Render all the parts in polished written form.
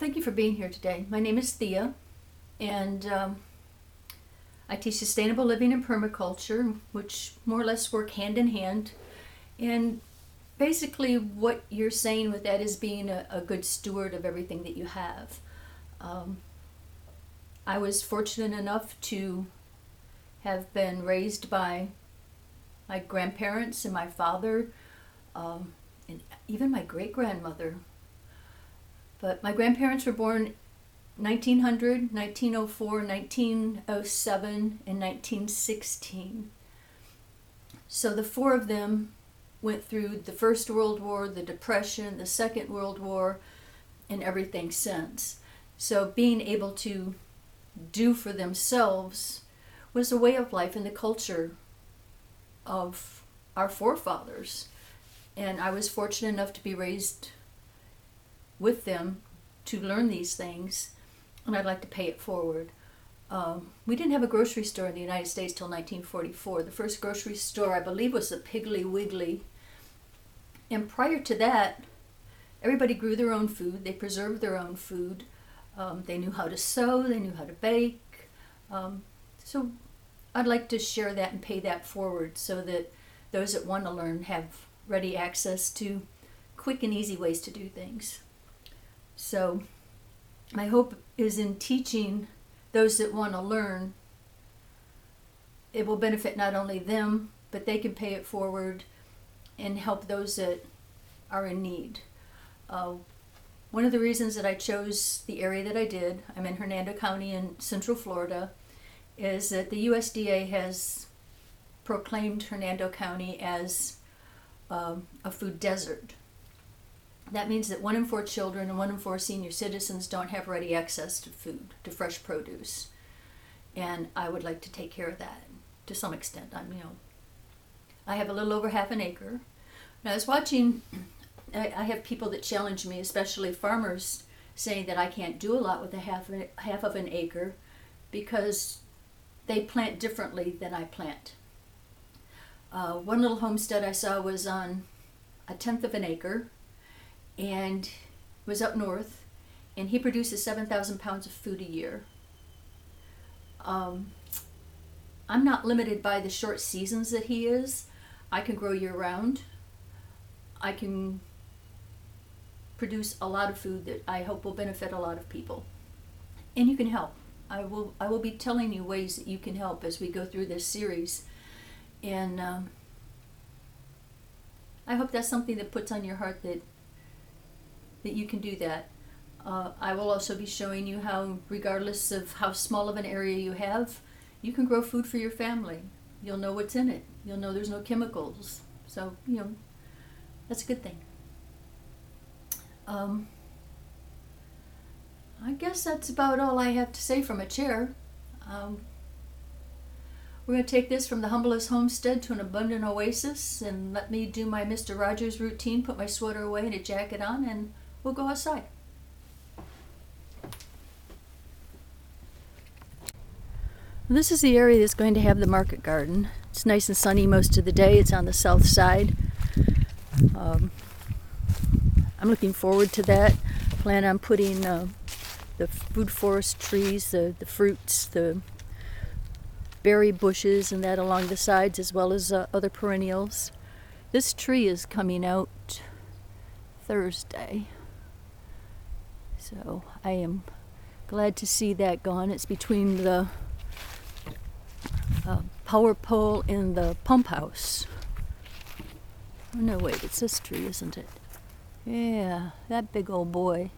Thank you for being here today. My name is Thea, and I teach sustainable living and permaculture, which more or less work hand in hand. And basically, what you're saying with that is being a good steward of everything that you have. I was fortunate enough to have been raised by my grandparents and my father, and even my great-grandmother. But my grandparents were born 1900, 1904, 1907, and 1916. So the four of them went through the First World War, the Depression, the Second World War, and everything since. So being able to do for themselves was a way of life in the culture of our forefathers. And I was fortunate enough to be raised with them to learn these things, and I'd like to pay it forward. We didn't have a grocery store in the United States till 1944. The first grocery store, I believe, was the Piggly Wiggly. And prior to that, everybody grew their own food. They preserved their own food. They knew how to sew. They knew how to bake. So I'd like to share that and pay that forward so that those that want to learn have ready access to quick and easy ways to do things. So my hope is in teaching those that want to learn, it will benefit not only them, but they can pay it forward and help those that are in need. One of the reasons that I chose the area that I did, I'm in Hernando County in Central Florida, is that the USDA has proclaimed Hernando County as a food desert. That means that 1 in 4 children and 1 in 4 senior citizens don't have ready access to food, to fresh produce. And I would like to take care of that to some extent. I have a little over half an acre. And I was watching, I have people that challenge me, especially farmers, saying that I can't do a lot with a half of an acre because they plant differently than I plant. One little homestead I saw was on 1/10 of an acre, and was up north, and he produces 7,000 pounds of food a year. I'm not limited by the short seasons that he is. I can grow year round. I can produce a lot of food that I hope will benefit a lot of people. And you can help. I will be telling you ways that you can help as we go through this series. And I hope that's something that puts on your heart that you can do that. I will also be showing you how, regardless of how small of an area you have, you can grow food for your family. You'll know what's in it. You'll know there's no chemicals. So, that's a good thing. I guess that's about all I have to say from a chair. We're going to take this from the humblest homestead to an abundant oasis, and let me do my Mr. Rogers routine, put my sweater away and a jacket on, and we'll go outside. This is the area that's going to have the market garden. It's nice and sunny most of the day. It's on the south side. I'm looking forward to that. Plan on putting the food forest trees, the fruits, the berry bushes and that along the sides, as well as other perennials. This tree is coming out Thursday. So I am glad to see that gone. It's between the power pole and the pump house. Oh, no, wait, it's this tree, isn't it? Yeah, that big old boy.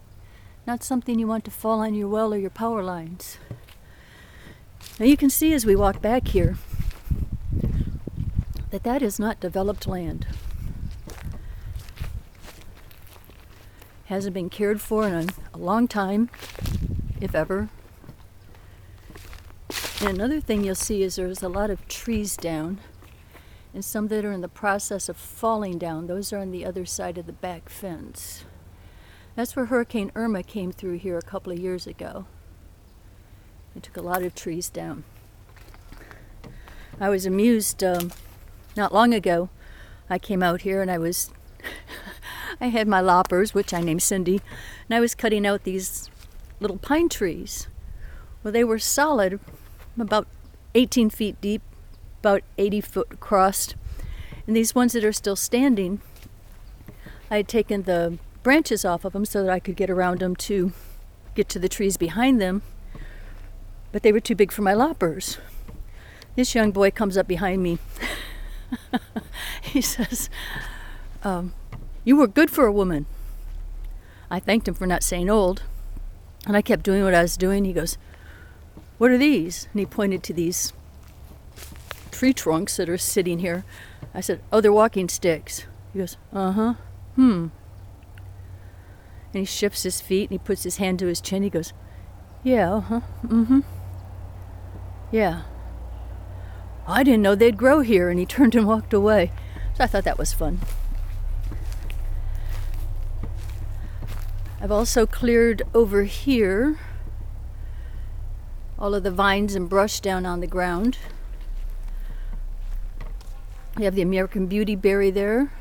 Not something you want to fall on your well or your power lines. Now you can see as we walk back here that is not developed land. Hasn't been cared for in a long time, if ever. And another thing you'll see is there's a lot of trees down, and some that are in the process of falling down. Those are on the other side of the back fence. That's where Hurricane Irma came through here a couple of years ago. It took a lot of trees down. I was amused not long ago. I came out here and I had my loppers, which I named Cindy, and I was cutting out these little pine trees. Well, they were solid, about 18 feet deep, about 80 foot across. And these ones that are still standing, I had taken the branches off of them so that I could get around them to get to the trees behind them, but they were too big for my loppers. This young boy comes up behind me. He says, "You were good for a woman." I thanked him for not saying old, and I kept doing what I was doing. He goes, "What are these?" And he pointed to these tree trunks that are sitting here. I said, "Oh, they're walking sticks." He goes, "Uh-huh, And he shifts his feet and he puts his hand to his chin. He goes, "Yeah, uh-huh, mm-hmm, yeah. I didn't know they'd grow here." And he turned and walked away. So I thought that was fun. I've also cleared over here all of the vines and brush down on the ground. We have the American Beauty berry there,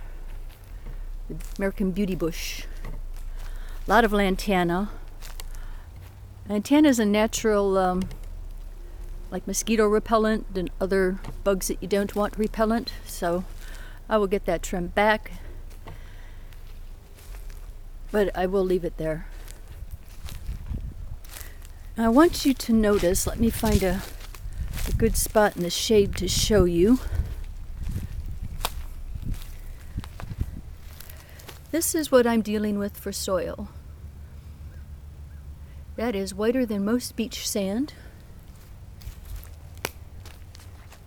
the American Beauty bush. A lot of lantana. Lantana is a natural, like mosquito repellent and other bugs that you don't want repellent. So I will get that trimmed back, but I will leave it there. I want you to notice, let me find a good spot in the shade to show you. This is what I'm dealing with for soil. That is whiter than most beach sand.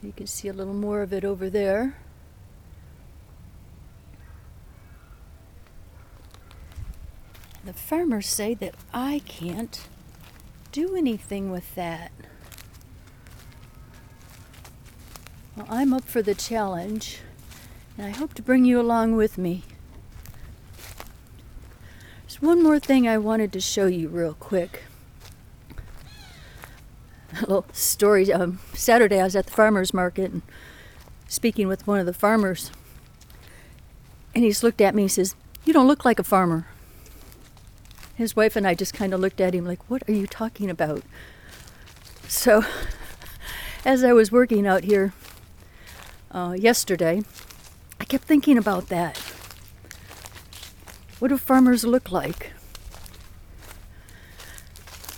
You can see a little more of it over there. The farmers say that I can't do anything with that. Well, I'm up for the challenge, and I hope to bring you along with me. There's one more thing I wanted to show you real quick. A little story. Saturday I was at the farmer's market and speaking with one of the farmers, and he's looked at me and says, "You don't look like a farmer." His wife and I just kind of looked at him like, "What are you talking about?" So as I was working out here yesterday, I kept thinking about that. What do farmers look like?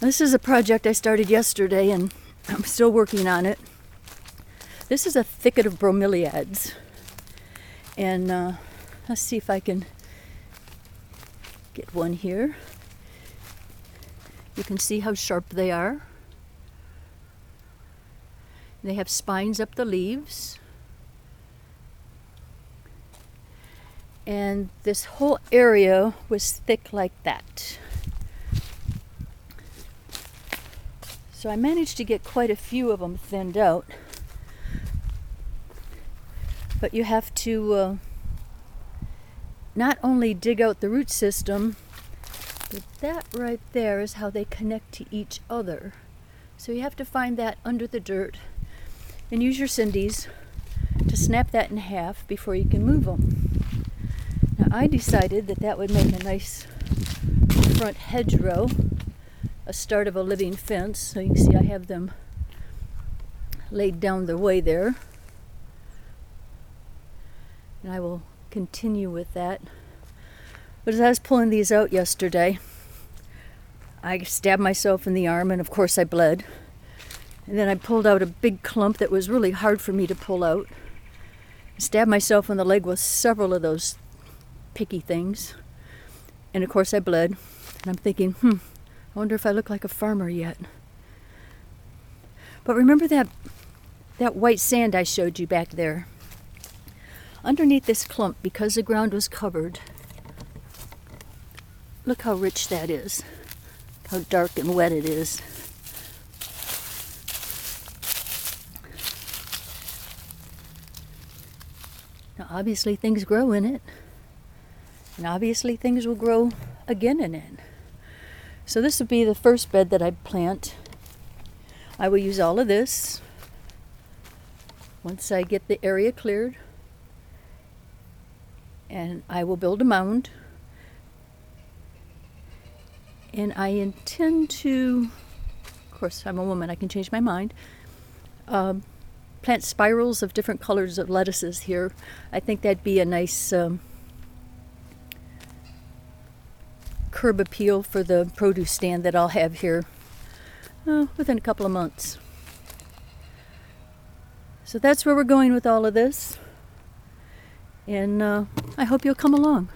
This is a project I started yesterday and I'm still working on it. This is a thicket of bromeliads. And let's see if I can get one here. You can see how sharp they are. They have spines up the leaves. And this whole area was thick like that. So I managed to get quite a few of them thinned out. But you have to not only dig out the root system, but that right there is how they connect to each other. So you have to find that under the dirt and use your cindies to snap that in half before you can move them. Now I decided that that would make a nice front hedgerow, a start of a living fence. So you can see I have them laid down the way there. And I will continue with that. But as I was pulling these out yesterday, I stabbed myself in the arm and of course I bled. And then I pulled out a big clump that was really hard for me to pull out. I stabbed myself in the leg with several of those picky things. And of course I bled. And I'm thinking, I wonder if I look like a farmer yet. But remember that white sand I showed you back there? Underneath this clump, because the ground was covered, look how rich that is. How dark and wet it is. Now obviously things grow in it. And obviously things will grow again in it. So this will be the first bed that I plant. I will use all of this once I get the area cleared. And I will build a mound. And I intend to, of course, I'm a woman, I can change my mind, plant spirals of different colors of lettuces here. I think that'd be a nice curb appeal for the produce stand that I'll have here within a couple of months. So that's where we're going with all of this. And I hope you'll come along.